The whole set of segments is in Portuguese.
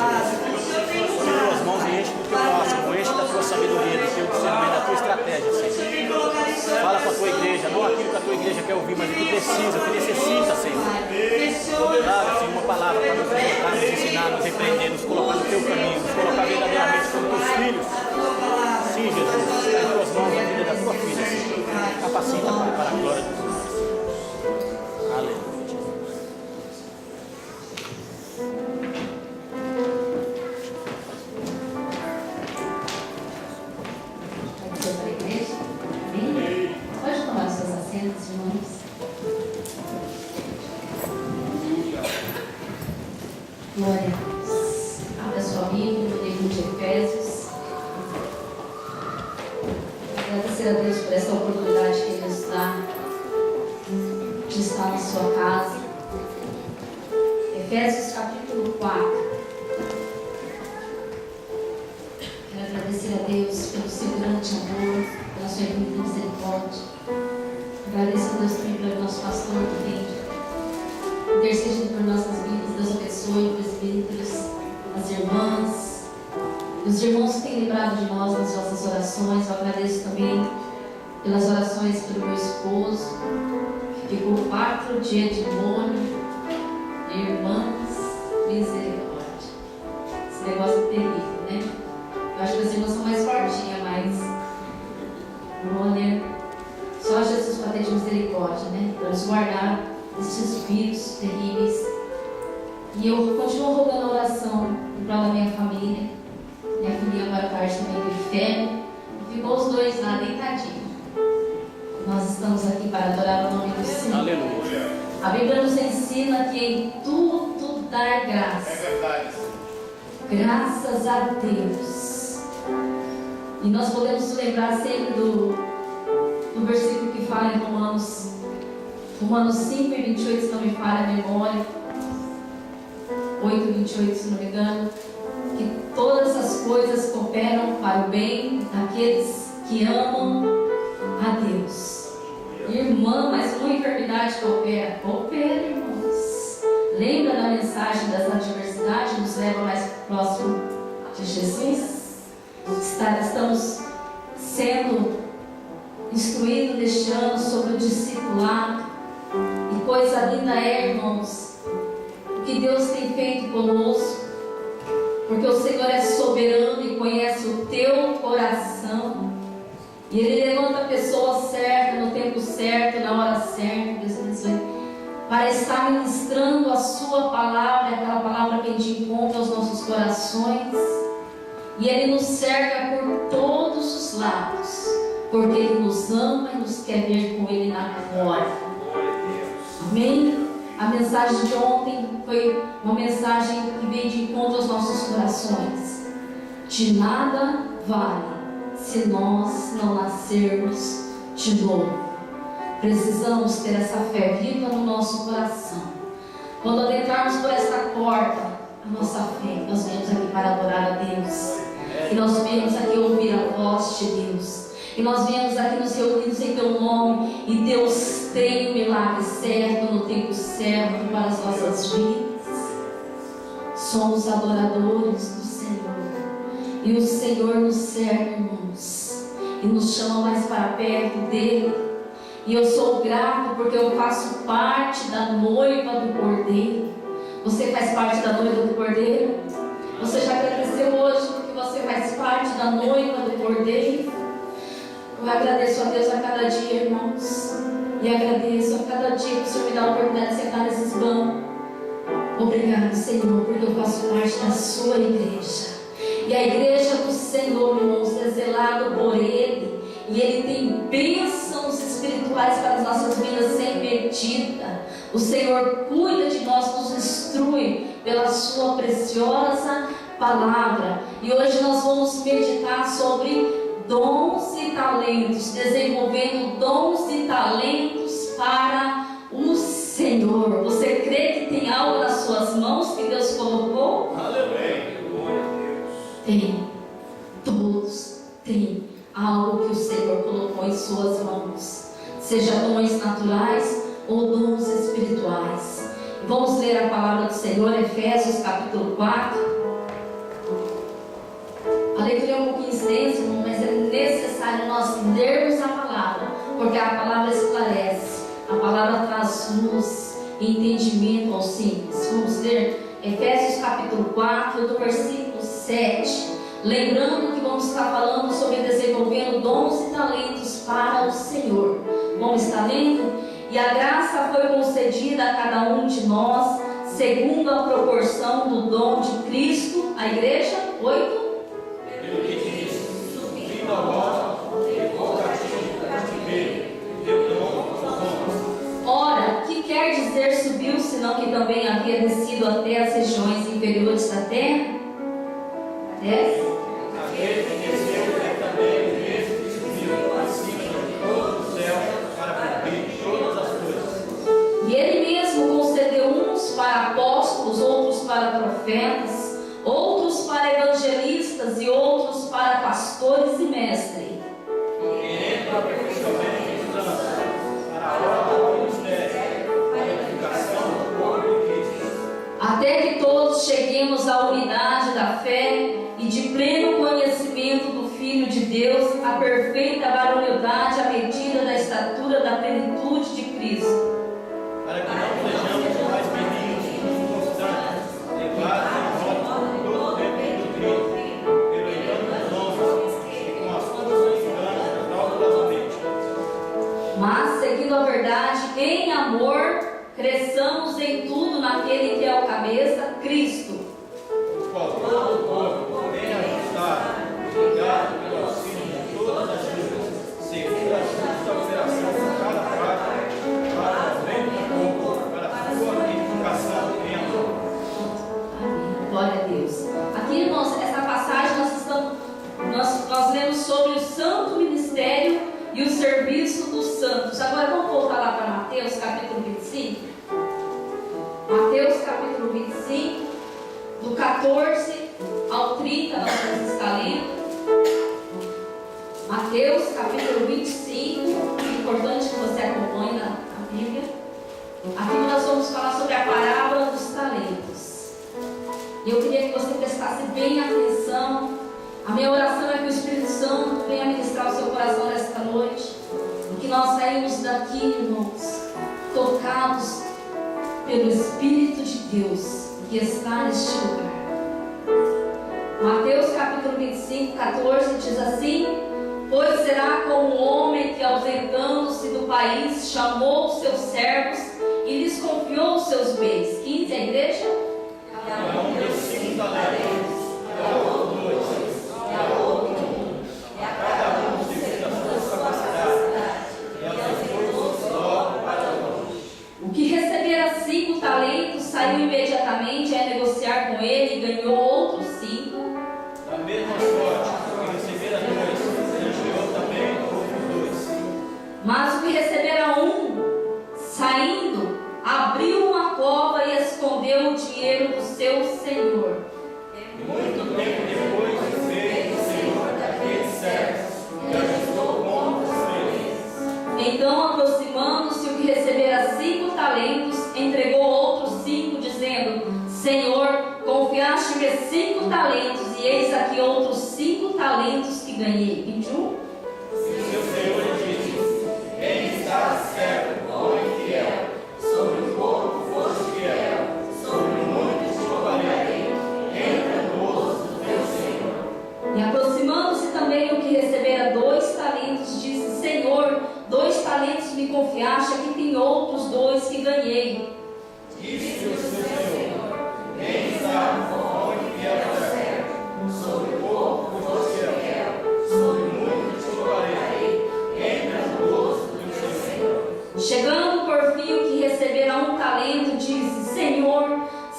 Põe nas tuas mãos e enche do teu bálsamo, enche da tua sabedoria, do teu discernimento, da tua estratégia, Senhor. Fala com a tua igreja, não aquilo que a tua igreja quer ouvir, mas o que precisa, o que necessita, Senhor. Traga, Senhor, uma palavra para nos exortar, nos ensinar, nos repreender, nos colocar no teu caminho, nos colocar verdadeiramente como teus filhos. Sim, Jesus, está em tuas mãos a vida da tua filha, Senhor. Capacita, Pai, para a glória de Deus. Aleluia. Pode tomar seus assentos, irmãos. Glória a Deus. Abra sua Bíblia no livro de Efésios. Agradecer a Deus por essa oportunidade que Ele nos dá de estar na sua casa. Efésios capítulo 4. Quero agradecer a Deus pelo seu grande amor, pela sua infinita misericórdia. Agradeço a Deus também pelo nosso pastor que tem intercedido por nossas vidas. Deus abençoe os presbíteros, as irmãs, os irmãos que têm lembrado de nós nas nossas orações. Eu agradeço também pelas orações pelo meu esposo, que ficou 4 dias de molho. Irmãs, misericórdia. Esse negócio é terrível, né? Eu acho que as irmãs são mais fortinhas, mas olha, só Jesus para ter de misericórdia, né? Para nos guardar desses vírus terríveis. E eu continuo rogando a oração em prol da minha família. Minha filha agora tarde também teve febre. Ficou os dois lá deitadinhos. Nós estamos aqui para adorar o nome do Senhor. Aleluia. A Bíblia nos ensina que em tudo dar graça. É verdade. Graças a Deus. E nós podemos lembrar sempre do versículo que fala em Romanos 5 e 28, se não me falha a memória. 8 e 28, se não me engano. Que todas as coisas cooperam para o bem daqueles que amam a Deus. Irmã, mas uma enfermidade coopera. Coopera, irmãos. Lembra da mensagem das adversidades? Nos leva mais próximo de Jesus. Estamos sendo instruídos neste ano sobre o discipulado. E coisa linda é, irmãos, o que Deus tem feito conosco. Porque o Senhor é soberano e conhece o teu coração. E Ele levanta a pessoa certa, no tempo certo, na hora certa, Deus abençoe, para estar ministrando a sua palavra, aquela palavra que de encontro aos nossos corações. E Ele nos cerca por todos os lados, porque Ele nos ama e nos quer ver com Ele na glória. Amém? A mensagem de ontem foi uma mensagem que veio de encontro aos nossos corações. De nada vale se nós não nascermos de novo. Precisamos ter essa fé viva no nosso coração. Quando adentrarmos por esta porta, a nossa fé, nós viemos aqui para adorar a Deus. E nós viemos aqui ouvir a voz de Deus. E nós viemos aqui nos reunidos em teu nome. E Deus tem o milagre certo, no tempo certo para as nossas vidas. Somos adoradores do Senhor. E o Senhor nos serve, irmãos, e nos chama mais para perto dEle. E eu sou grato porque eu faço parte da noiva do Cordeiro. Você faz parte da noiva do Cordeiro? Você já agradeceu hoje porque você faz parte da noiva do Cordeiro? Eu agradeço a Deus a cada dia, irmãos. E agradeço a cada dia que o Senhor me dá a oportunidade de sentar nesses bancos. Obrigado, Senhor, porque eu faço parte da sua igreja. E a igreja do Senhor, irmãos, é zelado por Ele. E Ele tem bênçãos espirituais para as nossas vidas sem medida. O Senhor cuida de nós, nos instrui pela sua preciosa palavra. E hoje nós vamos meditar sobre dons e talentos, desenvolvendo dons e talentos para o Senhor. Você crê que tem algo nas suas mãos que Deus colocou? Aleluia. Tem. Todos têm algo que o Senhor colocou em suas mãos, seja dons naturais ou dons espirituais. Vamos ler a palavra do Senhor, Efésios capítulo 4. leitura é um pouquinho extensa, mas é necessário nós lermos a palavra, porque a palavra esclarece, a palavra traz luz e entendimento aos simples. Vamos ler Efésios capítulo 4, do versículo 7. Lembrando que vamos estar falando sobre desenvolvendo dons e talentos para o Senhor. Vamos estar lendo? E a graça foi concedida a cada um de nós, segundo a proporção do dom de Cristo. A igreja, 8. Ora, que quer dizer subiu, senão que também havia descido até as regiões inferiores da terra? 10. Aquele que desceu é também o mesmo que subiu acima de todo o céu para cumprir todas as coisas. E ele mesmo concedeu uns para apóstolos, outros para profetas, outros para evangelistas e outros para pastores e mestres. Querendo o aperfeiçoamento dos santos, para a obra do ministério, para a edificação do corpo de Cristo. Até que todos cheguemos à unidade da fé e de pleno conhecimento do Filho de Deus, a perfeita varonilidade à medida da estatura da plenitude de Cristo. Para que não sejamos mais meninos inconstantes, levados em roda por todo o tempo do Cristo, pelo engano dos homens e com astutos enganos fraudulosamente. Mas, seguindo a verdade, em amor, cresçamos em tudo naquele que é o cabeça, Cristo. O qual todo o corpo, bem ajustado, ligado pelo auxílio de todas as juntas, segundo a justa operação de cada parte, para o bem do corpo, para a sua edificação em amor. Amém. Glória a Deus. Aqui, irmãos, essa passagem nós lemos sobre o santo ministério e o serviço dos santos. Agora vamos voltar lá para Mateus capítulo 25. Mateus capítulo 25, do 14 ao 30, nós vamos estar lendo. Mateus capítulo 25, é importante que você acompanhe na Bíblia. Aqui nós vamos falar sobre a parábola dos talentos. E eu queria que você prestasse bem atenção. A minha oração é que o Espírito Santo venha ministrar o seu coração nesta noite. E que nós saímos daqui, irmãos, tocados pelo Espírito de Deus que está neste lugar. Mateus capítulo 25, 14 diz assim: pois será como um homem que, ausentando-se do país, chamou os seus servos e lhes confiou os seus bens. 15, a igreja? Cada um deu 5 talentos, cada outro 2, cada outro 1, cada um segundo a sua capacidade, e abençoou os logo para longe. O que recebera 5 talentos saiu imediatamente a negociar com ele e ganhou outros 5. Da mesma sorte, o que recebera 2, ganhou também outros 2. Mas o que recebera 1, saindo, abriu uma cova e escondeu o dinheiro do seu senhor. Muito tempo depois veio o Senhor daqueles servos e ajustou contas com eles. Então, aproximando-se o que recebera 5 talentos, entregou outros 5, dizendo: Senhor, confiaste-me 5 talentos, e eis aqui outros 5 talentos que ganhei. 21. E seu Senhor lhe disse: bem está, servo, bom e fiel, sobre o pouco foste fiel, sobre o muito te colocarei, entra no gozo do teu Senhor. E aproximando-se também o que recebera 2 talentos, disse: Senhor, 2 talentos me confiaste, aqui tem outros 2 que ganhei. Disse o seu Senhor: bem está, bom e fiel servo, sobre o pouco foste fiel, sobre o muito te colocarei, entra no gozo do teu Senhor. Chegando por fim o que recebera 1 talento, disse: Senhor,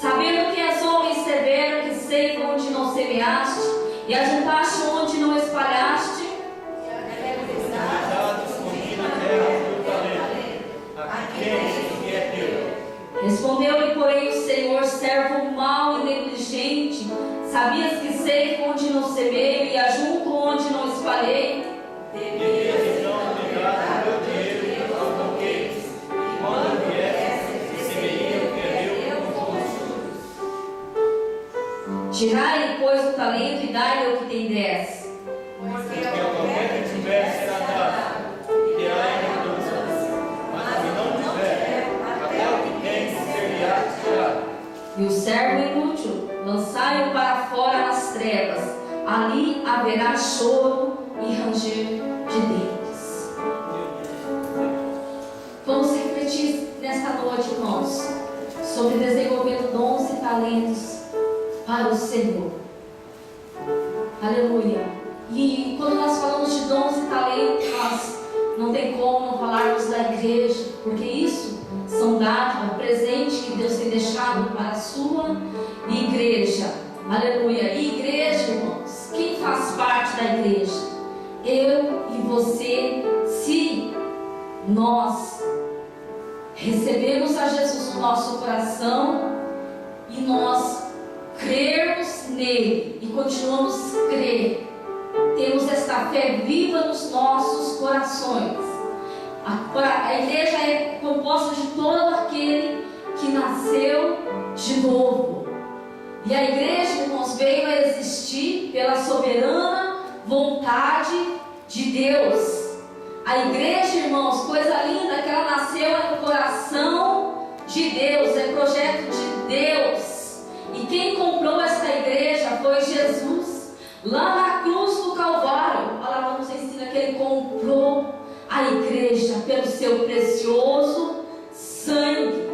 sabendo que és homem severo, que ceifa onde não semeaste, e ajuntaste onde não espalhaste, escondi na terra o teu talento, aqui tens o que é teu. respondeu-lhe, porém, o Senhor: servo mau e negligente, sabias que ceifa onde não semeio e ajunto onde não espalhei? Devias então pegar o meu dinheiro aos banquetes, e quando viesse, receberia o que é meu com juros. Tirai-lhe, pois, o talento e dai-lhe o que tem 10. Porque a qualquer que tiver será dado, e terá em abundância. Mas o que não tiver, até o que tem ser-lhe-á tirado. E o servo inútil, lançai-o para fora nas trevas, ali haverá choro e ranger de dentes. Vamos refletir nesta noite, irmãos, sobre desenvolvendo dons e talentos para o Senhor. Aleluia. E quando nós falamos de dons e talentos, nós não tem como não falarmos da igreja, porque isso são dádivas, presente que Deus tem deixado para a sua igreja. Aleluia. E igreja, irmãos, quem faz parte da igreja? Eu e você, se nós recebemos a Jesus no nosso coração e nós crermos nele e continuamos a crer, temos esta fé viva nos nossos corações. A igreja é composta de todo aquele que nasceu de novo. E a igreja, irmãos, veio a existir pela soberana vontade de Deus. A igreja, irmãos, coisa linda, que ela nasceu no coração de Deus, é projeto de Deus. E quem comprou esta igreja foi Jesus, lá na cruz do Calvário. A palavra nos ensina que Ele comprou a igreja pelo seu precioso sangue.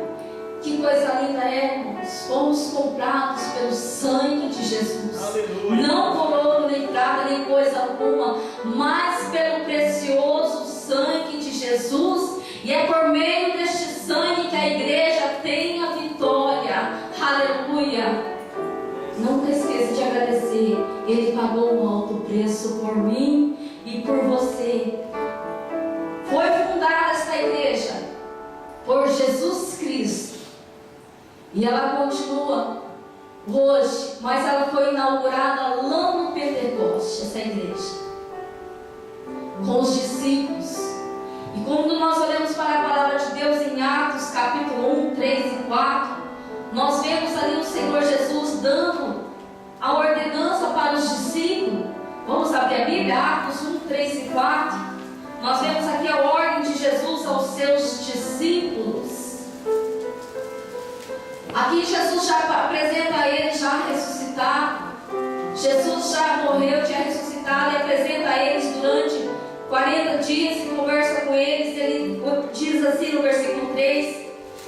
Que coisa linda é, irmãos. Fomos comprados pelo sangue de Jesus. Aleluia. Não por ouro, nem prata, nem coisa alguma, mas pelo precioso sangue de Jesus. E é por meio deste sangue que a igreja tem a vitória. Aleluia. Nunca esqueça de agradecer. Ele pagou um alto preço por mim e por você. Foi fundada esta igreja por Jesus Cristo. E ela continua hoje, mas ela foi inaugurada lá no Pentecoste, essa igreja, com os discípulos. E quando nós olhamos para a palavra de Deus em Atos capítulo 1, 3 e 4, nós vemos ali o Senhor Jesus dando a ordenança para os discípulos. Vamos abrir a Bíblia, Atos 1, 3 e 4. Nós vemos aqui a ordem de Jesus aos seus discípulos. Aqui Jesus já apresenta ele já ressuscitado. Jesus já morreu, tinha ressuscitado, e apresenta a eles durante 40 dias e conversa com eles. Ele diz assim no versículo 3: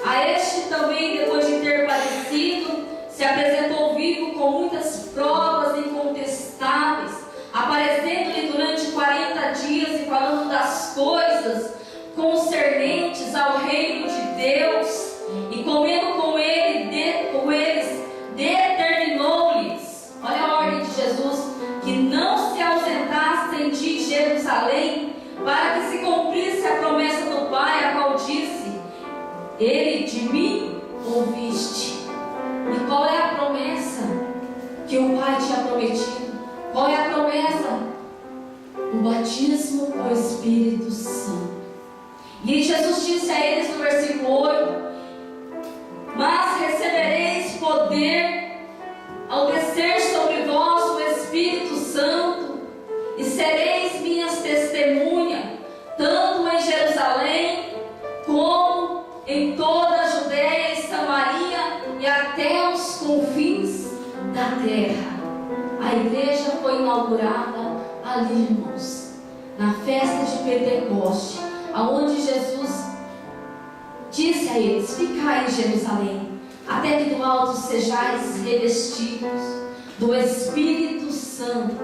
a este também, depois de ter padecido, se apresentou vivo com muitas provas incontestáveis, aparecendo-lhe durante 40 dias e falando das coisas concernentes ao reino de Deus, e comendo com eles, determinou-lhes, olha a ordem de Jesus, que não se ausentassem de Jerusalém, para que se cumprisse a promessa do Pai, a qual disse: ele de mim ouviste. E qual é a promessa que o Pai tinha prometido? Qual é a promessa? O batismo com o Espírito Santo. E Jesus disse a eles no versículo 8: mas recebereis poder ao descer sobre vós o Espírito Santo, e sereis minhas testemunhas, tanto em Jerusalém, como em toda a Judéia e Samaria, e até os confins da terra. A igreja foi inaugurada ali, irmãos, na festa de Pentecoste, aonde Jesus disse a eles: ficai em Jerusalém, até que do alto sejais revestidos do Espírito Santo.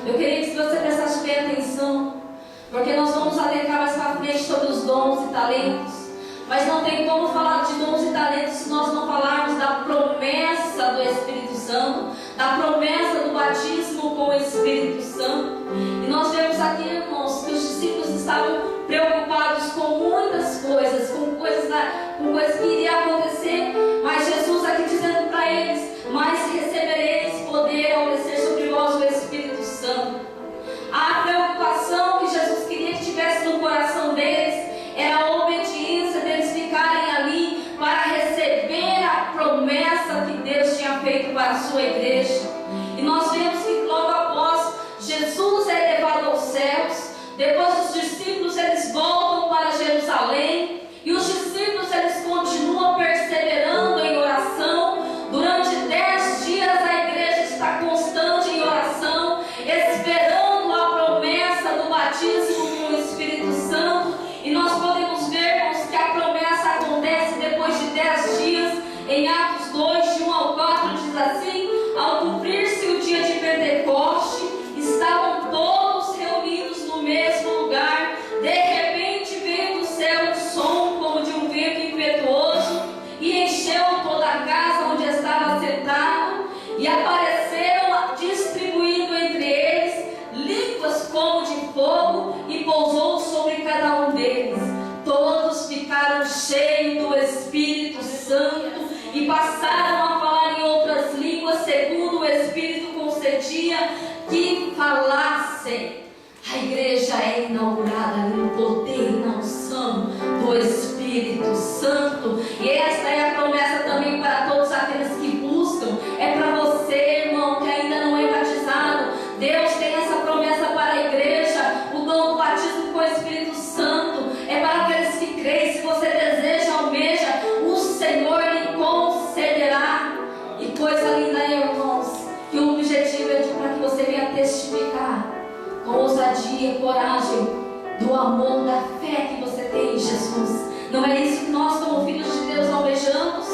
Eu queria que você prestasse bem atenção, porque nós vamos adentrar mais para frente sobre os dons e talentos. Mas não tem como falar de dons e talentos se nós não falarmos da promessa do Espírito Santo, da promessa do batismo com o Espírito Santo. E nós vemos aqui, irmãos, que os discípulos estavam preocupados com muitas coisas, com coisas que iriam acontecer, mas Jesus aqui dizendo para eles: mas recebereis poder ao descer sobre vós o Espírito Santo. A preocupação que Jesus queria que tivesse no coração deles era a obediência deles ficarem ali para receber a promessa que Deus tinha feito para para a sua igreja. E nós vemos que logo após Jesus é levado aos céus, depois os discípulos eles voltam para Jerusalém, e os discípulos eles continuam perseverando em oração. Durante 10 dias a igreja está constante em oração, esperando a promessa do batismo com o Espírito Santo. E nós podemos ver, irmãos, que a promessa acontece depois de 10 dias. Em Atos 2, de 1 ao 4, diz assim: ao cumprir-se o dia de Pentecoste, estavam todos reunidos no mesmo lugar. De repente veio do céu um som como de um vento impetuoso e encheu toda a casa onde estava sentado, e apareceram distribuindo entre eles línguas como de fogo, e pousou sobre cada um deles. Todos ficaram cheios do Espírito Santo e passaram a falar em outras línguas, segundo o Espírito concedia que falassem. A igreja é inaugurada no poder e na unção do Espírito Santo. E esta é a promessa também para todos aqueles que buscam. É para você, irmão, que ainda não é batizado. Deus tem essa promessa para a igreja. O dom do batismo com o Espírito Santo é para aqueles que creem. Se você deseja, almeja, o Senhor lhe concederá. E coisa linda é, irmãos, que o objetivo é para que você venha testificar com ousadia e coragem do amor, da fé que você tem em Jesus. Não é isso que nós, como filhos de Deus, almejamos?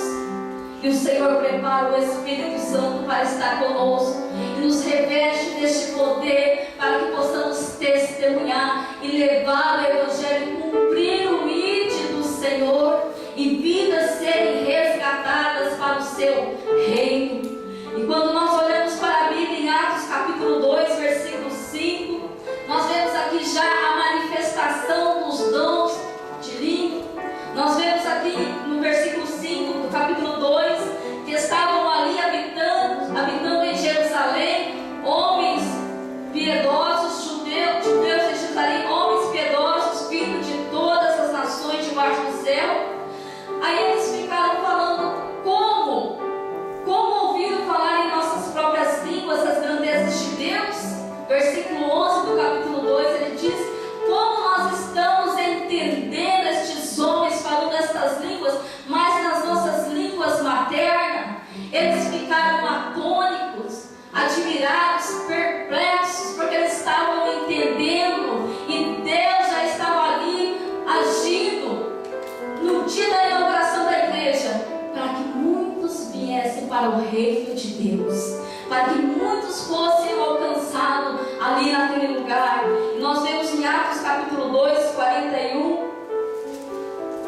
E o Senhor prepara o Espírito Santo para estar conosco e nos reveste deste poder para que possamos testemunhar e levar o Evangelho, cumprir o ID do Senhor e vidas serem resgatadas para o seu reino. E quando nós olhamos para a Bíblia em Atos capítulo 2, versículo 5, nós vemos aqui já a manifestação dos dons de língua. Nós vemos aqui no versículo 5 do capítulo 2 que estavam ali habitando em Jerusalém homens piedosos, judeus em Jerusalém, homens piedosos vindos de todas as nações debaixo do céu. Aí eles ficaram falando como ouviram falar em nossas próprias línguas as grandezas de Deus. Versículo 11 do capítulo 2, ele diz: como nós estamos entendendo estes homens falando estas línguas, mas nas nossas línguas maternas. Eles ficaram atônicos, admirados, perplexos, porque eles estavam entendendo, e Deus já estava ali agindo no dia da inauguração da igreja, para que muitos viessem para o reino de Deus, para que muitos fossem alcançados ali naquele lugar. E nós vemos em Atos capítulo 2, 41,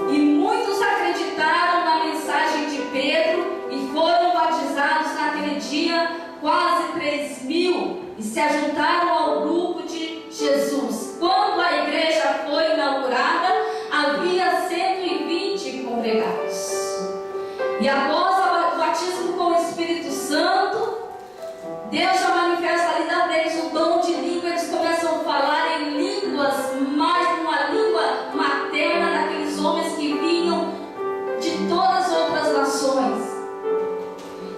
e muitos acreditaram na mensagem de Pedro e foram batizados naquele dia quase 3.000, e se ajuntaram ao grupo de Jesus. Quando a igreja foi inaugurada, havia 120 congregados. E após o batismo com o Espírito Santo, Deus já manifesta ali na deles o dom de língua. Eles começam a falar em línguas, mais uma língua materna daqueles homens que vinham de todas as outras nações.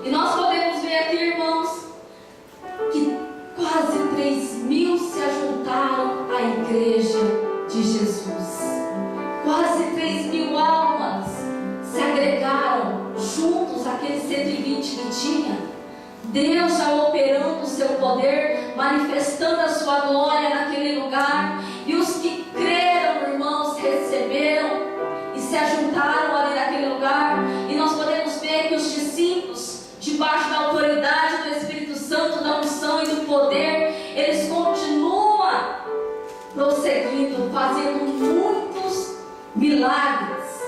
E nós podemos ver aqui, irmãos, que quase 3.000 se ajuntaram à igreja de Jesus. Quase 3.000 almas se agregaram juntos àqueles 120 que tinha. Deus já operando o seu poder, manifestando a sua glória naquele lugar. E os que creram, irmãos, receberam e se ajuntaram ali naquele lugar. E nós podemos ver que os discípulos, debaixo da autoridade do Espírito Santo, da unção e do poder, eles continuam prosseguindo, fazendo muitos milagres.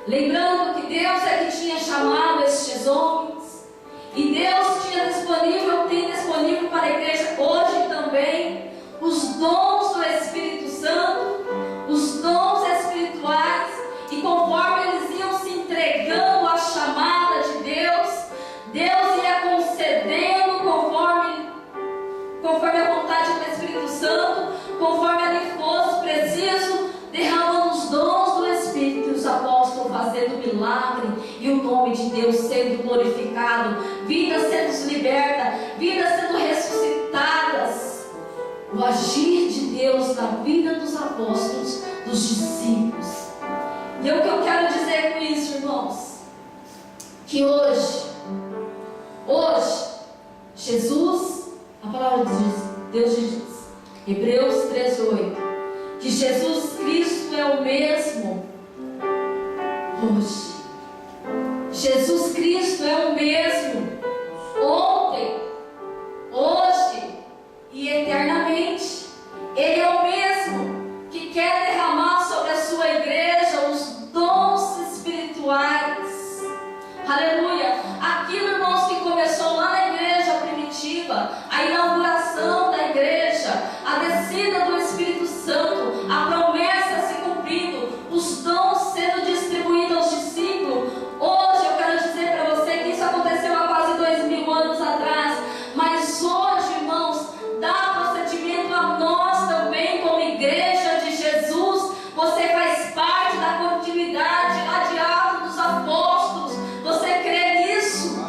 Lembrando que Deus é que tinha chamado estes homens, e Deus tem disponível para a igreja hoje também os dons do Espírito Santo, os dons espirituais. E conforme eles iam se entregando à chamada de Deus, Deus ia concedendo conforme a vontade do Espírito Santo, conforme ali fosse preciso, derramando os dons do Espírito, e os apóstolos fazendo milagre, e o nome de Deus sendo glorificado vidas sendo libertas, vidas sendo ressuscitadas. O agir de Deus na vida dos apóstolos, dos discípulos. E é o que eu quero dizer com isso, irmãos, que hoje, Jesus, a palavra de Deus diz, Hebreus 13:8, que Jesus Cristo é o mesmo hoje. Jesus Cristo é o mesmo ontem, hoje e eternamente. Ele é o mesmo que quer derramar sobre a sua igreja os dons espirituais. Aleluia! Aquilo, irmãos, que começou lá na igreja primitiva, a inauguração da igreja, a descida do Espírito Santo, a promessa se cumprindo, os dons sendo distribuídos aos discípulos. Hoje eu quero dizer para você que isso aconteceu há quase 2000 anos atrás, mas hoje, irmãos, dá procedimento a nós também como igreja de Jesus. Você faz parte da continuidade lá de Atos dos Apóstolos. Você crê nisso?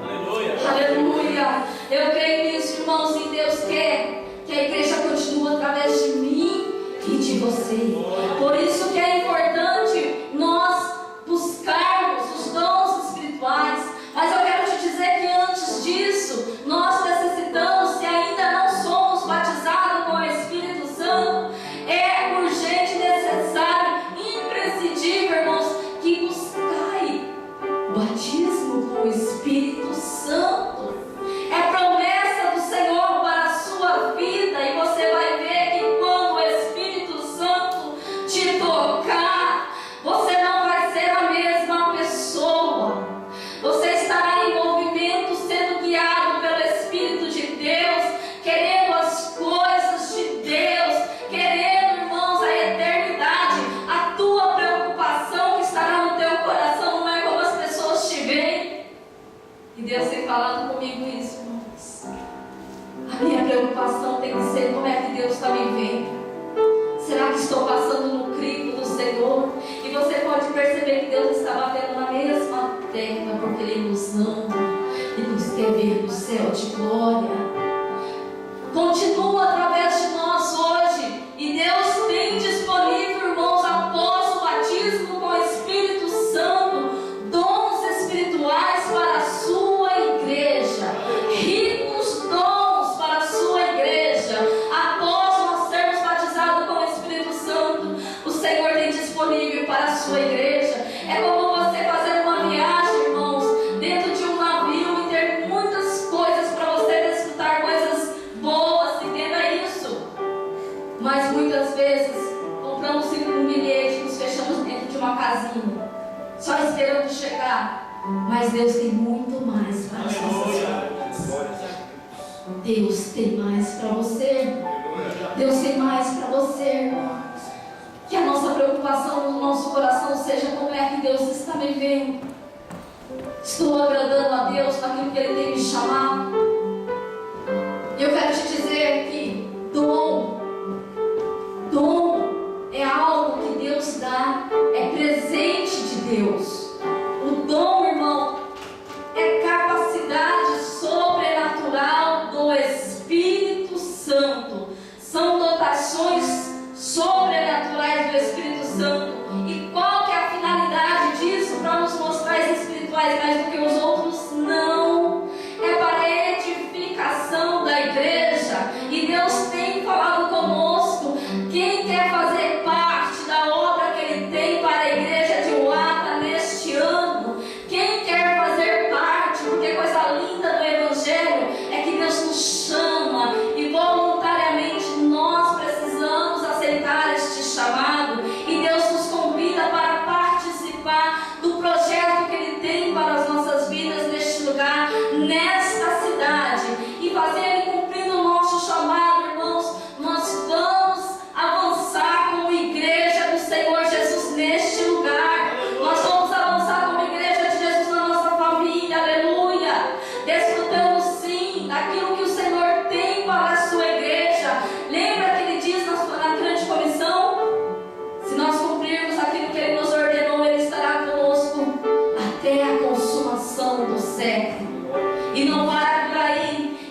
Aleluia. Aleluia. Eu creio nisso, irmãos, e Deus quer que a igreja continue através de mim e de você. Por isso que é importante nós buscarmos os dons espirituais. Mas eu quero te dizer que antes disso, nós necessitamos, se ainda não somos batizados com o Espírito Santo, é urgente, necessário, imprescindível, irmãos, que buscai o batismo com o Espírito Santo. É promessa do Senhor para a sua vida, e você vai ver que quando o Espírito Santo te tocar, você não vai ser a mesma pessoa. Você estará em movimento, sendo guiado pelo Espírito de Deus, querendo as coisas de Deus, querendo, irmãos, a eternidade. A tua preocupação que estará no teu coração não é como as pessoas te veem. E Deus tem falado comigo isso, irmãos. A minha preocupação tem que ser como é que Deus está me vendo. Será que estou passando no crivo do Senhor? E você pode perceber que Deus está batendo na mesma tecla, porque Ele nos ama e nos quer ver no céu de glória. Continua através de nós hoje, e Deus tem disponível, irmãos, após o batismo com o Espírito Santo, dons espirituais para a sua igreja, ricos dons para a sua igreja. Após nós sermos batizados com o Espírito Santo, o Senhor tem disponível para a sua igreja. É como você fazer uma viagem, irmãos, dentro de um navio e ter muitas coisas para você desfrutar, coisas boas, entenda isso. Mas muitas vezes compramos um bilhete, nos fechamos dentro de uma casinha, só esperando chegar. Mas Deus tem muito mais para as nossas vidas. Deus tem mais para você. Deus tem mais para você, irmão. Que a nossa preocupação no nosso coração seja como é que Deus está me vendo. Estou agradando a Deus naquilo que Ele tem me chamado. Eu quero te dizer que dom é algo que Deus dá, é presente de Deus. O dom, irmão, é capacidade sobrenatural do Espírito Santo. São dotações sobrenaturais do Espírito Santo. E qual que é a finalidade disso? Para nos mostrar espirituais mais do que os outros? Não. É para edificar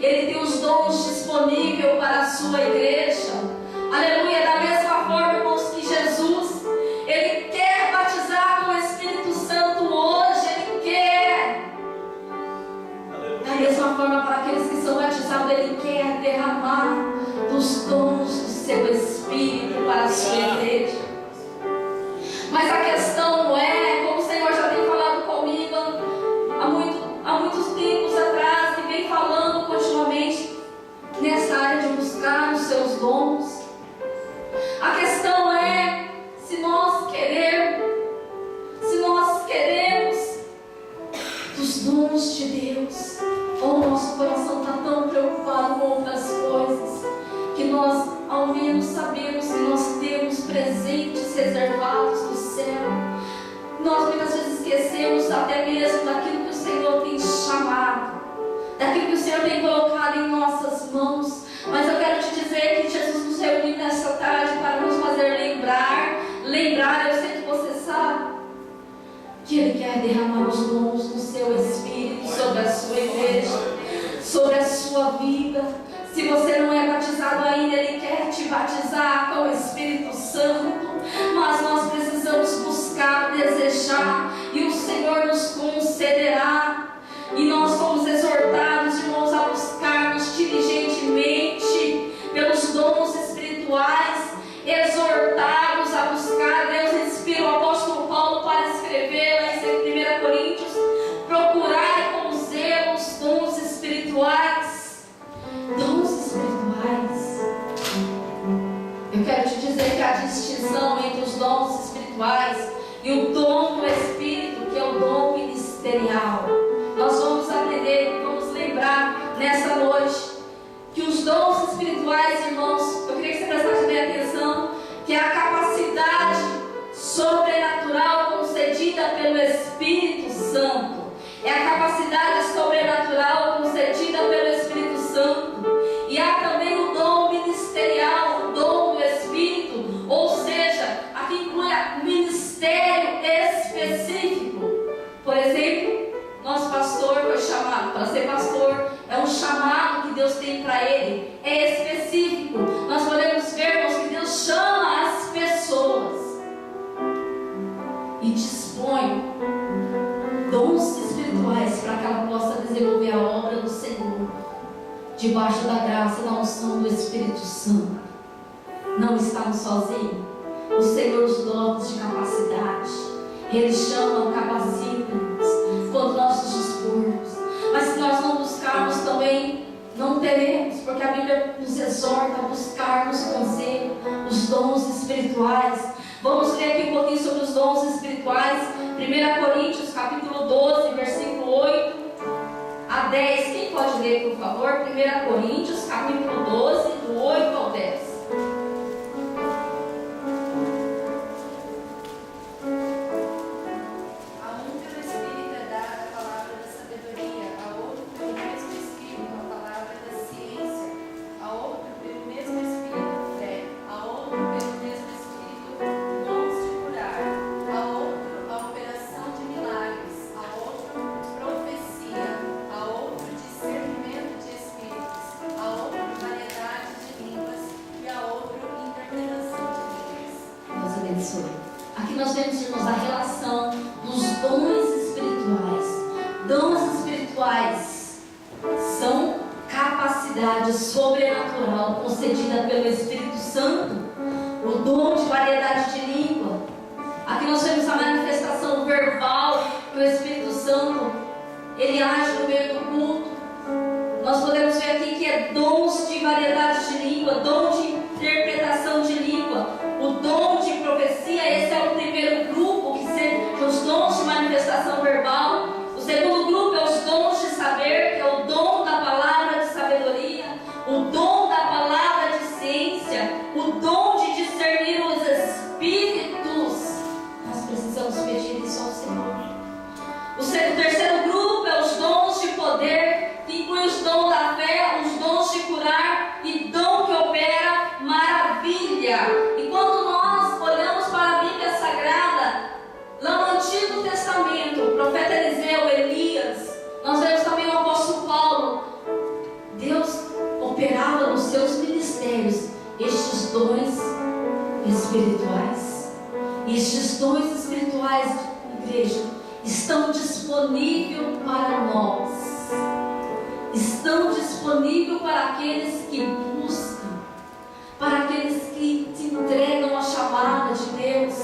Ele tem os dons disponíveis para a sua igreja. Aleluia. Da mesma forma, irmãos, que Jesus, Ele quer batizar com o Espírito Santo hoje. Ele quer. Da mesma forma, para aqueles que são batizados, Ele quer derramar dos dons do seu Espírito para a sua igreja. Mas a questão não é, como o Senhor já tem falado comigo há muitos tempos atrás, e vem falando continuamente nessa área de buscar os seus dons. A questão é se nós queremos dos dons de Deus, ou o nosso coração está tão preocupado com outras coisas, que nós ao menos sabemos que nós temos presentes reservados do céu. Nós muitas vezes esquecemos até mesmo daquilo que o Senhor tem chamado, daquilo que o Senhor tem colocado em nossas mãos. Mas eu quero te dizer que Jesus nos reuniu nessa tarde para nos fazer lembrar, eu sei que você sabe, que Ele quer derramar os dons do seu Espírito sobre a sua igreja, sobre a sua vida. Se você não é batizado ainda, Ele quer te batizar com o Espírito Santo. Mas nós precisamos buscar, desejar, e o Senhor nos concederá. E nós fomos exortados, irmãos, a buscarmos diligentemente pelos dons espirituais, exortados a buscar. Deus inspira o apóstolo Paulo para escrever lá em 1 Coríntios: procurai com zelo os dons espirituais. Dons espirituais. Eu quero te dizer que há distinção entre os dons espirituais e o dom do Espírito, que é o dom ministerial. Nós vamos aprender e vamos lembrar nessa noite que os dons espirituais, irmãos, eu queria que você prestasse bem atenção, que é a capacidade sobrenatural concedida pelo Espírito Santo. É a capacidade sobrenatural concedida pelo Espírito Santo. E há também o dom ministerial, o dom do Espírito, ou seja, aqui inclui um ministério específico. Por exemplo, nosso pastor foi chamado para ser pastor, é um chamado que Deus tem para ele, é específico. Nós podemos ver, irmãos, que Deus chama as pessoas e dispõe dons espirituais para que ela possa desenvolver a obra do Senhor, debaixo da graça e da unção do Espírito Santo. Não estamos sozinhos. O Senhor nos dons de capacidade, Ele chama, capacita-nos quando nós nos dispormos. Mas se nós não buscarmos também, não teremos, porque a Bíblia nos exorta a buscarmos com zelo os dons espirituais. Vamos ler aqui um pouquinho sobre os dons espirituais. 1 Coríntios capítulo 12, versículo 8 a 10. Quem pode ler, por favor? 1 Coríntios capítulo 12, do 8 ao 10. Aqui nós vemos, irmãos, a relação dos dons espirituais. Dons espirituais são capacidade sobrenatural concedida pelo Espírito Santo. O dom de variedade de língua. Aqui nós vemos a manifestação verbal que o Espírito Santo ele age no meio do culto. Nós podemos ver aqui que é dons de variedade de língua, dom de interpretação de língua, o dom de profecia. Esse é o primeiro grupo, que são os dons de manifestação verbal. O segundo grupo é os dons de saber, que é o dom da palavra de sabedoria, o dom da palavra de ciência, o dom de discernir os espíritos. Nós precisamos pedir isso ao Senhor. O terceiro grupo é os dons de poder, que inclui os dons da fé, os dons de curar e dom que opera maravilhas operava nos seus ministérios estes dons espirituais. E estes dons espirituais, igreja, estão disponíveis para nós. Estão disponíveis para aqueles que buscam, para aqueles que se entregam à chamada de Deus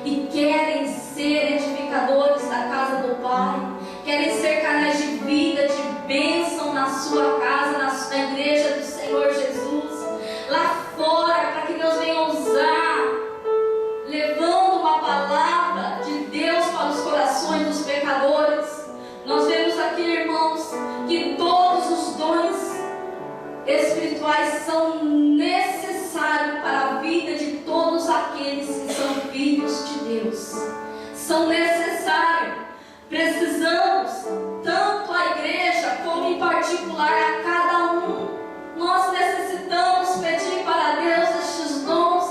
e querem ser edificadores da casa do Pai, querem ser canais de vida, de bênção na sua casa, na igreja do Senhor Jesus, lá fora, para que Deus venha usar, levando uma palavra de Deus para os corações dos pecadores. Nós vemos aqui, irmãos, que todos os dons espirituais são necessários para a vida de todos aqueles que são filhos de Deus. São necessários. Precisamos, tanto a igreja como em particular a cada um. Nós necessitamos pedir para Deus estes dons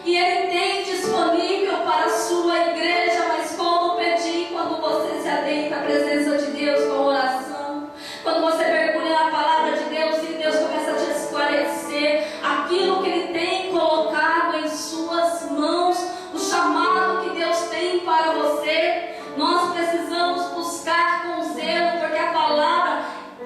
e Ele tem disponível para a sua igreja. Mas como pedir quando você se adentra à presença de Deus com oração? Quando você mergulha na palavra de Deus e Deus começa a te esclarecer aquilo que Ele tem colocado em suas mãos, o chamado que Deus tem para você. Nós precisamos buscar com zelo, porque a palavra,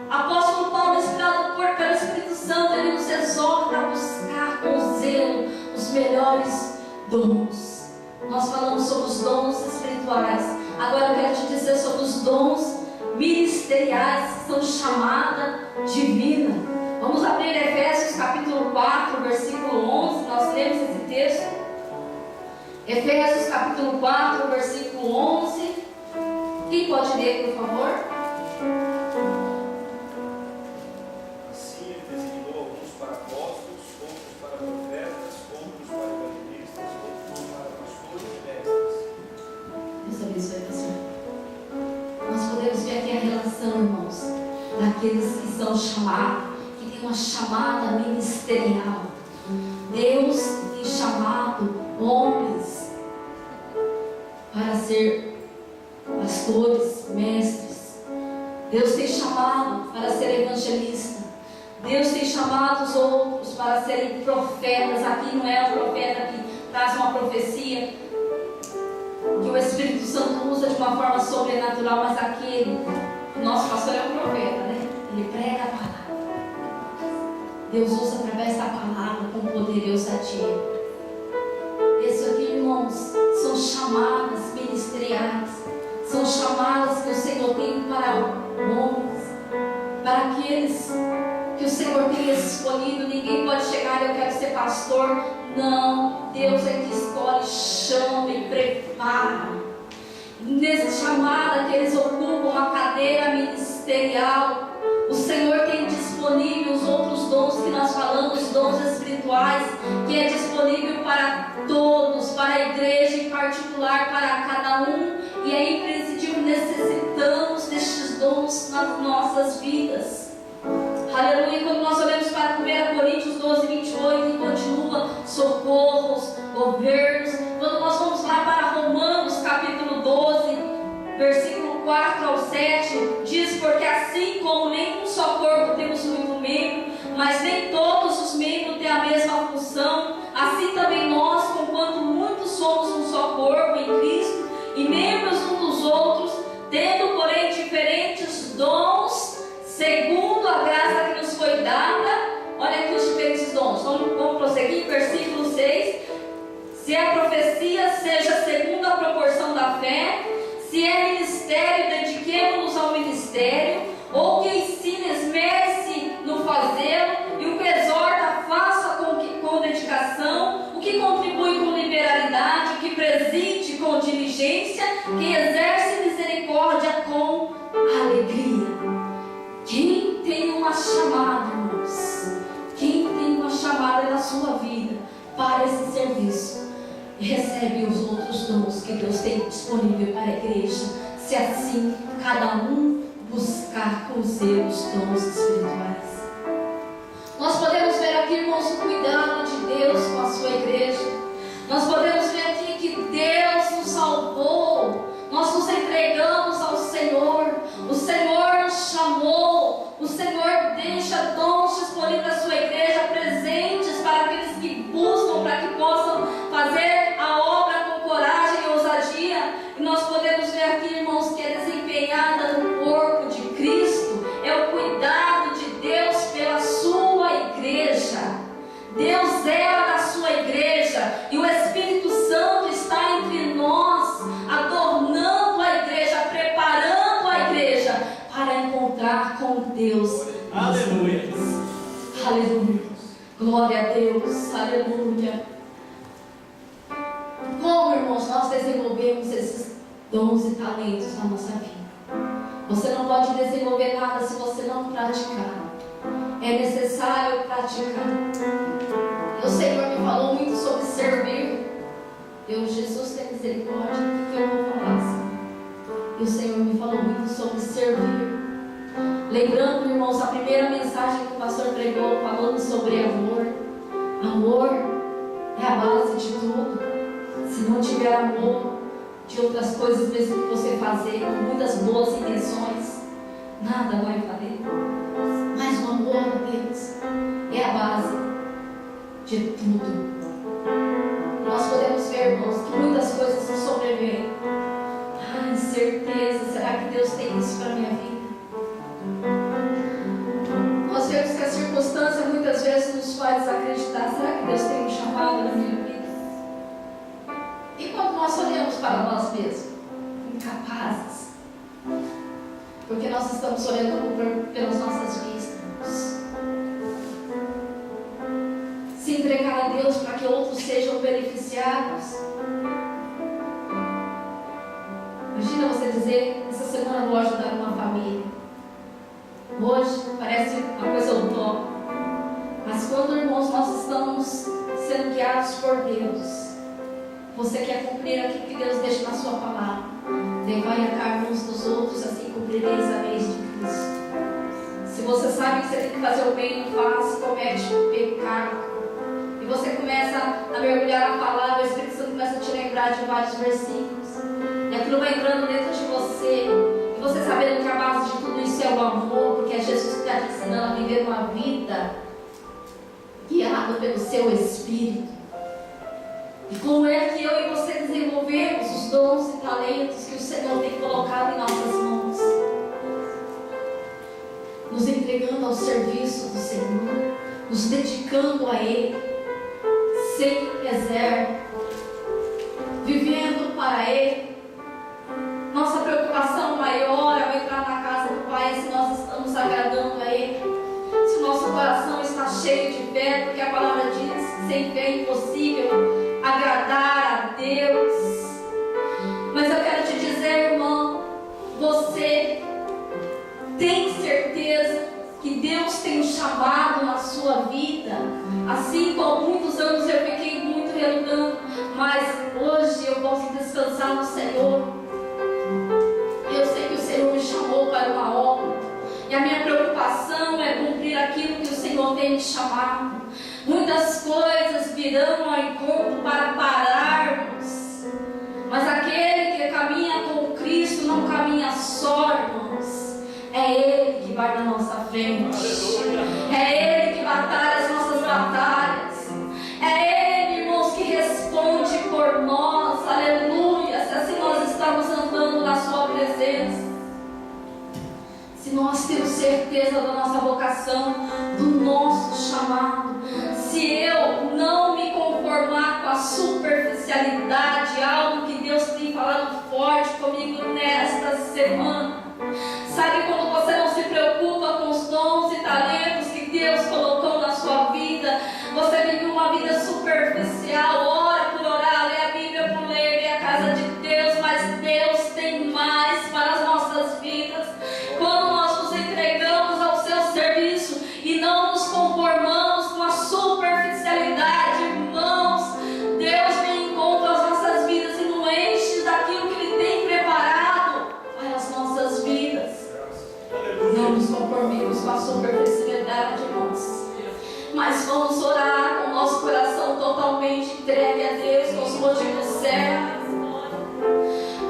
apóstolo Paulo, inspirado pelo Espírito Santo, ele nos exorta a buscar com zelo os melhores dons. Nós falamos sobre os dons espirituais. Agora eu quero te dizer sobre os dons ministeriais, que são chamada divina. Vamos abrir Efésios capítulo 4, versículo 11. Nós lemos esse texto. Efésios capítulo 4, versículo 11. Quem pode ler, por favor? Assim ele designou alguns para apóstolos, outros para profetas, outros para evangelistas, outros para pastores e mestres. Deus abençoe, pastor. Nós podemos ver aqui a relação, irmãos, daqueles que são chamados, que tem uma chamada ministerial. Deus tem chamado homens para ser pastores, mestres. Deus tem chamado para ser evangelista. Deus tem chamado os outros para serem profetas. Aqui não é o profeta que traz uma profecia que o Espírito Santo usa de uma forma sobrenatural, mas aquele, o nosso pastor é um profeta, né? Ele prega a palavra. Deus usa através da palavra com poder e ousadia. Isso aqui, irmãos, são chamadas ministeriais. São chamadas que o Senhor tem para homens, para aqueles que o Senhor tem escolhido. Ninguém pode chegar, eu quero ser pastor. Não, Deus é que escolhe, chama e prepara. Nessa chamada que eles ocupam uma cadeira ministerial, o Senhor tem disponível os outros dons que nós falamos, dons espirituais, que é disponível para todos, para a igreja em particular, para cada um. E é imprescindível, necessitamos destes dons nas nossas vidas. Aleluia. Quando nós olhamos para 1 Coríntios 12, 28, e continua socorros, governos. Quando nós vamos lá para Romanos capítulo 12, versículo 4 ao 7, diz: porque assim como nem um só corpo temos muito membro, mas nem todos os membros têm a mesma função, assim também nós, conquanto muitos somos um só corpo em Cristo, e membros uns dos outros, tendo porém diferentes dons, segundo a graça que nos foi dada. Olha aqui os diferentes dons. Vamos prosseguir, versículo 6. Se a profecia, seja segundo a proporção da fé. Se é ministério, dediquemo-nos ao ministério. Ou que ensina, esmere-se no fazê-lo. E o que exorta, faça com dedicação. O que contribui com liberalidade. O que preside com diligência. Que exerce misericórdia com alegria. Quem tem uma chamada, irmãos, quem tem uma chamada na sua vida para esse serviço, recebe os outros dons que Deus tem disponível para a igreja, se assim cada um buscar com zelo os dons espirituais. Nós podemos ver aqui, irmãos, o cuidado de Deus com a sua igreja. Nós podemos ver aqui que Deus nos salvou, nós nos entregamos ao Senhor, o Senhor nos chamou, o Senhor deixa dons disponíveis para a sua Aleluia. Glória a Deus. Aleluia. Como, irmãos, nós desenvolvemos esses dons e talentos na nossa vida? Você não pode desenvolver nada se você não praticar. É necessário praticar. E o Senhor me falou muito sobre servir. Jesus tem misericórdia, o que eu vou falar assim? E o Senhor me falou muito sobre servir. Lembrando, irmãos, a primeira mensagem que o pastor pregou, falando sobre amor. Amor é a base de tudo. Se não tiver amor de outras coisas, mesmo que você fazer com muitas boas intenções, nada vai valer. Mas o amor a Deus é a base de tudo. Nós podemos ver, irmãos, que muitas coisas nos sobrevêm. Ai, certeza, será que Deus tem isso para a minha vida? Nós vemos que a circunstância muitas vezes nos faz desacreditar. Será que Deus tem um chamado na minha vida? E quando nós olhamos para nós mesmos, incapazes, porque nós estamos olhando pelas nossas vistas, se entregar a Deus para que outros sejam beneficiados. Imagina você dizer: essa semana eu vou ajudar uma família. Hoje parece uma coisa utópica, mas quando, irmãos, nós estamos sendo guiados por Deus, você quer cumprir aquilo que Deus deixa na sua palavra. Levai a carne uns dos outros, assim cumprireis a lei de Cristo. Se você sabe que você tem que fazer o bem, não faz, comete pecado. E você começa a mergulhar na palavra, o Espírito Santo começa a te lembrar de vários versículos. E aquilo vai entrando dentro de você. E você sabendo que a base de tudo isso é o amor, porque é Jesus que está te ensinando a viver uma vida guiada pelo seu Espírito. E como é que eu e você desenvolvemos os dons e talentos que o Senhor tem colocado em nossas mãos? Nos entregando ao serviço do Senhor, nos dedicando a Ele, sem reserva, vivendo para Ele. Nossa preocupação maior é entrar na casa do Pai, se nós estamos agradando a Ele, se o nosso coração está cheio de fé, porque a palavra diz que sem fé é impossível agradar a Deus. Mas eu quero te dizer, irmão, você tem certeza que Deus tem um chamado na sua vida? Assim como muitos anos eu fiquei muito relutando, mas hoje eu posso descansar no Senhor. Eu sei que o Senhor me chamou para uma obra, e a minha preocupação é cumprir aquilo que o Senhor tem me chamado. Muitas coisas virão ao encontro para pararmos, mas aquele que caminha com Cristo não caminha só, irmãos. É Ele que vai na nossa frente. É Ele que batalha as nossas batalhas. É Ele, irmãos, que responde por nós. Aleluia. Se assim nós estamos andando na sua presença, se nós temos certeza da nossa vocação, do nosso chamado, se eu não me conformar com a superficialidade, algo que Deus tem falado forte comigo nesta semana. Sabe quando você não se preocupa com os dons e talentos que Deus colocou na sua vida? Você vive uma vida superficial, ora por orar, lê a Bíblia por ler, vem a casa de Deus, mas Deus tem mais para as nossas vidas. Quando nós nos entregamos ao seu serviço e não nos conformamos com a superficialidade, irmãos, Deus vem em encontro às nossas vidas e nos enche daquilo que Ele tem preparado para as nossas vidas. Não nos conformemos com a superficialidade, irmãos, mas vamos orar com o nosso coração totalmente entregue a Deus, com os motivos certos.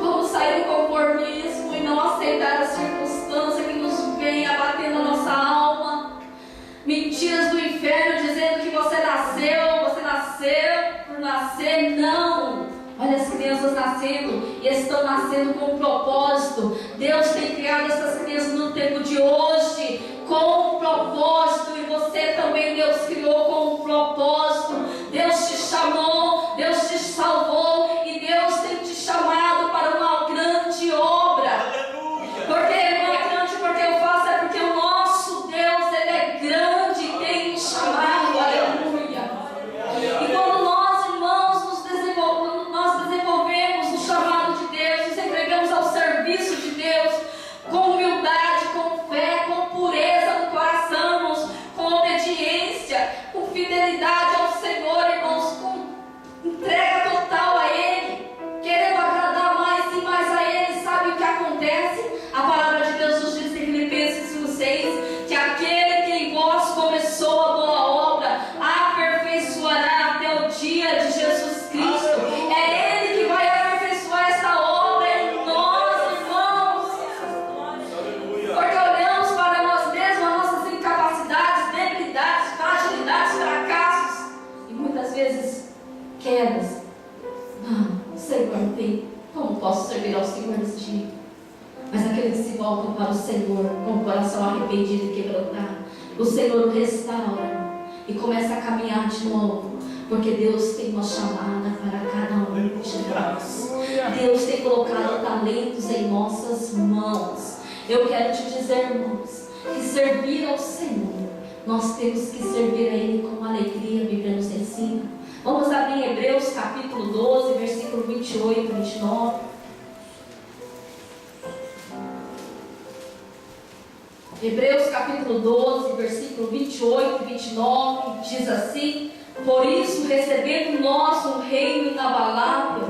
Vamos sair do conformismo e não aceitar a circunstância que nos vem abatendo a nossa alma. Mentiras do inferno dizendo que você nasceu por nascer. Não! Olha as crianças nascendo e estão nascendo com um propósito. Deus tem criado essas crianças no tempo de hoje com um propósito, e você também Deus criou com um propósito. Deus te chamou, Deus te salvou, e Deus tem te chamado para uma grande obra. Porque não é grande porque eu faço, é porque o nosso Deus, Ele é grande e tem te chamado. obediência, com fidelidade ao Senhor, irmãos, com entrega total a Ele, querendo agradar mais e mais a Ele. Sabe o que acontece? A palavra de Deus nos diz em Filipenses 1:6 que aquele que em vós começou a boa obra aperfeiçoará até o dia de Jesus Cristo. É Ele que vai aperfeiçoar esta obra em nós, irmãos. Porque olhamos para nós mesmos, as nossas incapacidades, debilidades, fragilidades, fracassos e muitas vezes quedas. Não, Senhor, não tem como posso servir ao Senhor nesse dia. Mas aqueles que se voltam para o Senhor com o coração arrependido e quebrantado, o Senhor o restaura e começa a caminhar de novo, porque Deus tem uma chamada para cada um de nós. Deus tem colocado talentos em nossas mãos. Eu quero te dizer, irmãos, que servir ao Senhor, nós temos que servir a Ele com alegria. A Bíblia nos ensina. Vamos abrir em Hebreus capítulo 12, versículo 28 e 29. Hebreus capítulo 12, versículo 28 e 29, diz assim: por isso, recebendo nós um reino inabalável,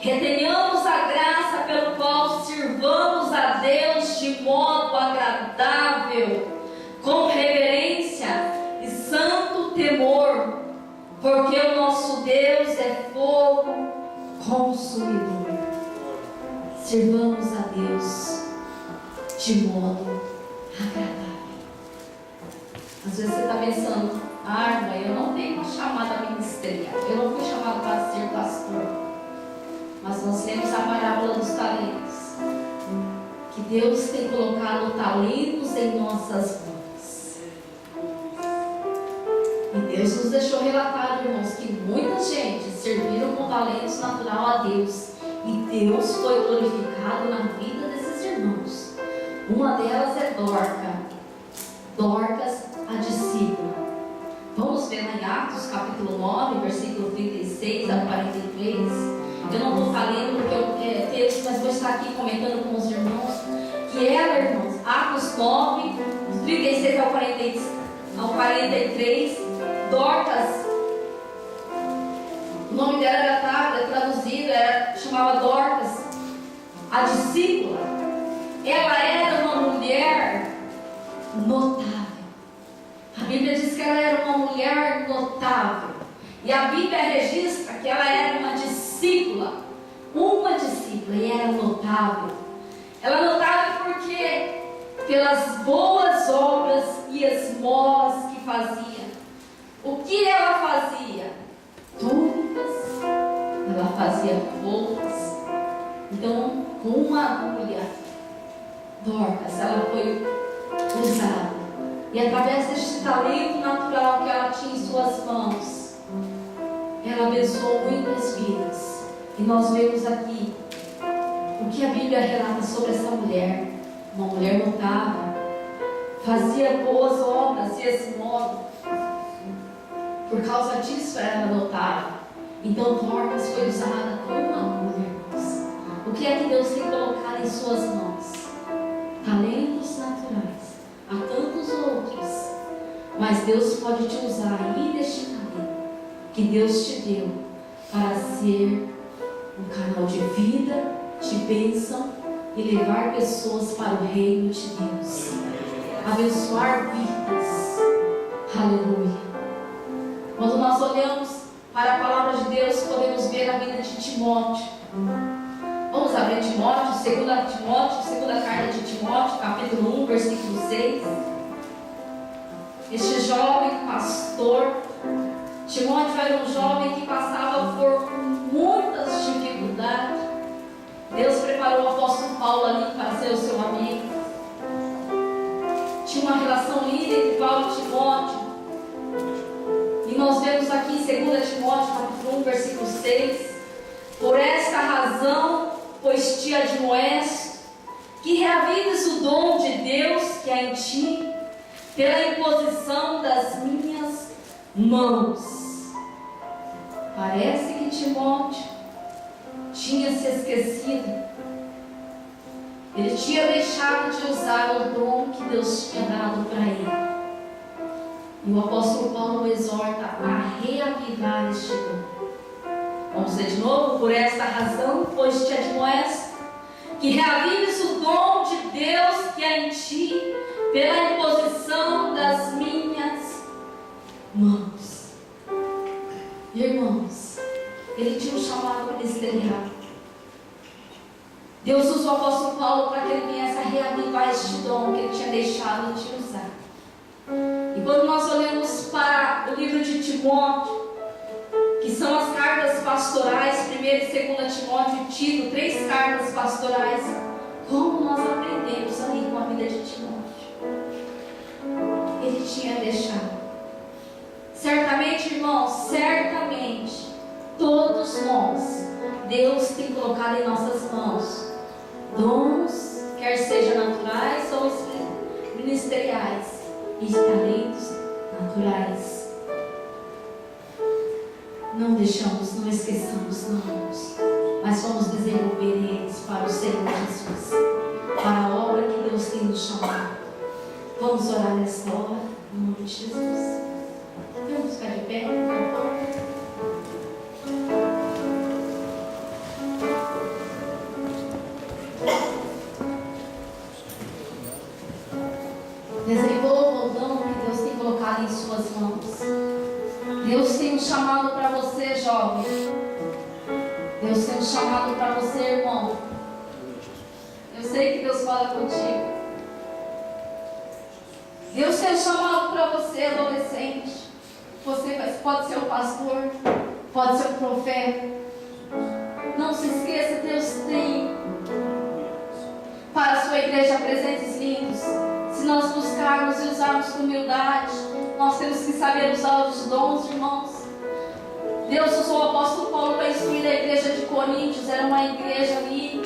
retenhamos a graça pelo qual sirvamos a Deus de modo agradável, com reverência e santo temor, porque o nosso Deus é fogo consumidor. Sirvamos a Deus de modo agradável. Às vezes você está pensando: irmã, eu não tenho uma chamada ministerial, eu não fui chamado para ser pastor. Mas nós temos a parábola dos talentos, que Deus tem colocado talentos em nossas mãos. E Deus nos deixou relatado, irmãos, que muita gente serviram com talentos natural a Deus, e Deus foi glorificado na vida desses irmãos. Uma delas é Dorcas, a discípula. Vamos ver lá em Atos capítulo 9, versículo 36 a 43. Eu não vou estar lendo porque é texto, mas vou estar aqui comentando com os irmãos. Que ela, irmãos, Atos 9, 36 ao 43, Dorcas, o nome dela era traduzido, chamava Dorcas, a discípula. Ela era uma mulher notável. A Bíblia diz que ela era uma mulher notável. E a Bíblia registra que ela era uma discípula. E era notável. Ela é notável porque pelas boas obras e esmolas que fazia. O que ela fazia? Túnicas. Ela fazia roupas. Então, com uma agulha, Dorcas, ela foi usada. E através deste talento natural que ela tinha em suas mãos, ela abençoou muitas vidas. E nós vemos aqui o que a Bíblia relata sobre essa mulher. Uma mulher notável, fazia boas obras e esmola. Por causa disso ela era notável. Então Dorcas foi usada como uma agulha, irmãos. O que é que Deus tem colocado em suas mãos? Talentos naturais. Há tantos outros, mas Deus pode te usar aí neste talento que Deus te deu para ser um canal de vida, de bênção e levar pessoas para o reino de Deus, abençoar vidas. Aleluia. Quando nós olhamos para a palavra de Deus, podemos ver a vida de Timóteo. Vamos abrir Timóteo, segunda carta de Timóteo, capítulo 1, versículo 6. Este jovem pastor, Timóteo era um jovem que passava por muitas dificuldades. Deus preparou o apóstolo Paulo ali para ser o seu amigo. Tinha uma relação linda entre Paulo e Timóteo. E nós vemos aqui em 2 Timóteo, capítulo 1, versículo 6. Por esta razão, pois te admoesto, que reavives o dom de Deus que há em ti, pela imposição das minhas mãos. Parece que Timóteo tinha se esquecido. Ele tinha deixado de usar o dom que Deus tinha dado para ele. E o apóstolo Paulo exorta a reavivar este dom. Vamos ler de novo? Por esta razão, pois te admoesto, que reavives o dom de Deus que é em ti, pela imposição das minhas mãos. Irmãos, ele tinha um chamado ministerial. Deus usou o apóstolo Paulo para que ele viesse a reavivar este dom que ele tinha deixado de usar. E quando nós olhamos para o livro de Timóteo, que são as cartas pastorais, 1 e 2 Timóteo e Tito, 3 cartas pastorais, como nós aprendemos ali com a vida de Timóteo. Ele tinha deixado. Certamente, irmãos, certamente, todos nós, Deus tem colocado em nossas mãos dons, quer sejam naturais ou ministeriais, e talentos naturais. Não deixamos, não esqueçamos, não, irmãos, mas vamos desenvolver eles para o Senhor Jesus, para a obra que Deus tem nos chamado. Vamos orar nesta hora, em nome de Jesus. Vamos ficar de pé, por favor. Desenvolva o dom que Deus tem colocado em suas mãos. Deus tem um chamado para você, jovem. Deus tem um chamado para você, irmão. Eu sei que Deus fala contigo. Deus tem um chamado para você, adolescente. Você pode ser um pastor, pode ser um profeta. Não se esqueça, Deus tem para a sua igreja presentes lindos. Se nós buscarmos e usarmos com humildade, nós temos que saber usar os dons, irmãos. Deus usou o apóstolo Paulo para instruir a igreja de Coríntios. Era uma igreja ali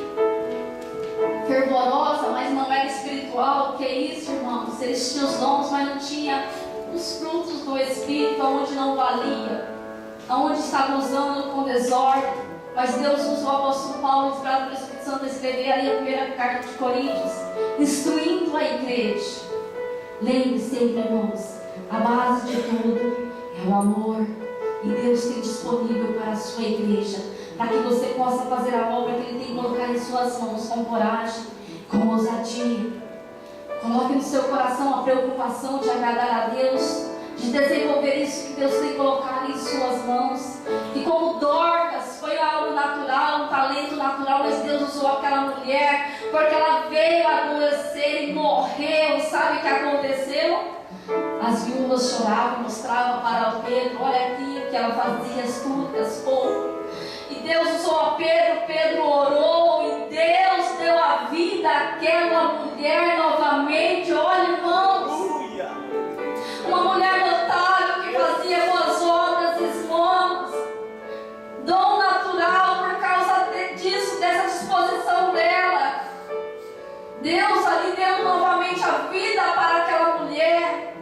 fervorosa, mas não era espiritual. Que é isso, irmãos? Eles tinham os dons, mas não tinham os frutos do Espírito, aonde não valia, aonde estavam usando com desordem. Mas Deus usou o apóstolo Paulo, inspirado pelo Espírito Santo, a escrever ali a primeira carta de Coríntios, instruindo a igreja. Lembre sempre, irmãos, a base de tudo é o amor. E Deus tem disponível para a sua igreja, para que você possa fazer a obra que Ele tem colocado em suas mãos, com coragem, com ousadia. Coloque no seu coração a preocupação de agradar a Deus, de desenvolver isso que Deus tem colocado em suas mãos. E como Dorcas foi algo natural, um talento natural, mas Deus usou aquela mulher, porque ela veio adoecer e morreu. E sabe o que aconteceu? As viúvas choravam, mostravam para o Pedro: olha aqui o que ela fazia, as túnicas, pouco. E Deus usou a Pedro, Pedro orou e Deus deu a vida àquela mulher novamente. Olha, irmãos, uma mulher notável que fazia boas obras, irmãos, dom natural por causa disso, dessa disposição dela. Deus ali deu novamente a vida para aquela mulher.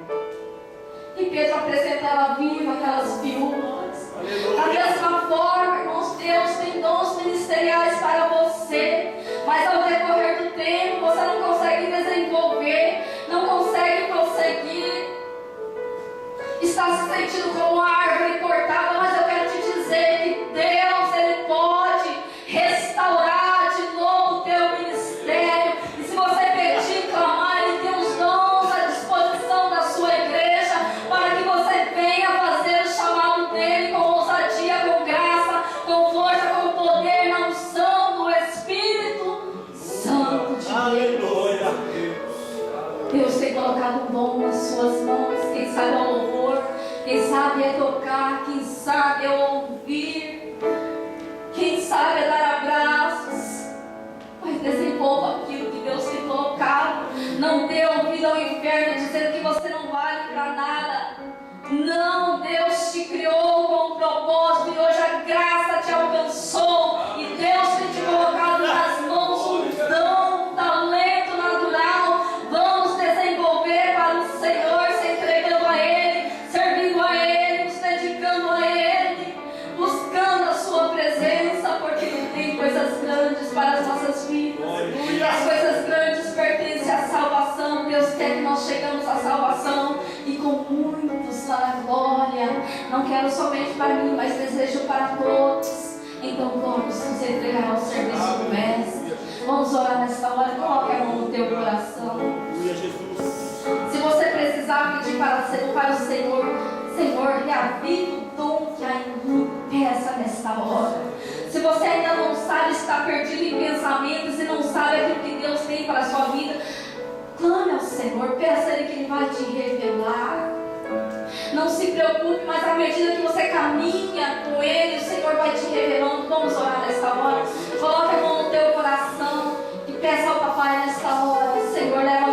E Pedro apresenta ela viva, aquelas viúvas. Da mesma forma, irmãos, Deus tem dons ministeriais para você, mas ao decorrer do tempo você não consegue desenvolver, não consegue prosseguir, está se sentindo como uma árvore cortada. Mas eu quero te dizer que Deus, Ele pode restaurar de novo o teu ministério. E se você pedir, clamar, Ele tem os dons à disposição da sua igreja, para que você venha fazer o chamado dele com ousadia, com graça, com força, com poder, na unção do Espírito Santo de Deus. Deus tem colocado um dom nas suas mãos. Quem sabe é o louvor, quem sabe é tocar, quem sabe é ouvir, quem sabe é dar abraços. Mas desenvolva aquilo que Deus tem colocado. Não dê ouvido ao inferno dizendo que você não vale para nada. Não, Deus te criou com um propósito e hoje a graça te alcançou. E Deus tem te colocado nas mãos um dom, um talento natural. Vamos desenvolver para o Senhor, se entregando a Ele, servindo a Ele, nos dedicando a Ele, buscando a Sua presença, porque Ele tem coisas grandes para as nossas vidas. As coisas grandes pertencem à salvação. Deus quer que nós chegamos à salvação e com muitos minha. Não quero somente para mim, mas desejo para todos. Então vamos nos entregar ao serviço do Mestre. Vamos orar nesta hora. Coloque a mão no teu coração. Se você precisar pedir para o Senhor, Senhor, reaviva o dom que há em mim, peça nesta hora. Se você ainda não sabe, está perdido em pensamentos e não sabe aquilo que Deus tem para a sua vida, clame ao Senhor, peça a Ele que Ele vai te revelar. Não se preocupe, mas à medida que você caminha com Ele, o Senhor vai te revelando. Vamos orar nesta hora. Coloque a mão no teu coração e peça ao Papai nesta hora: Senhor, leva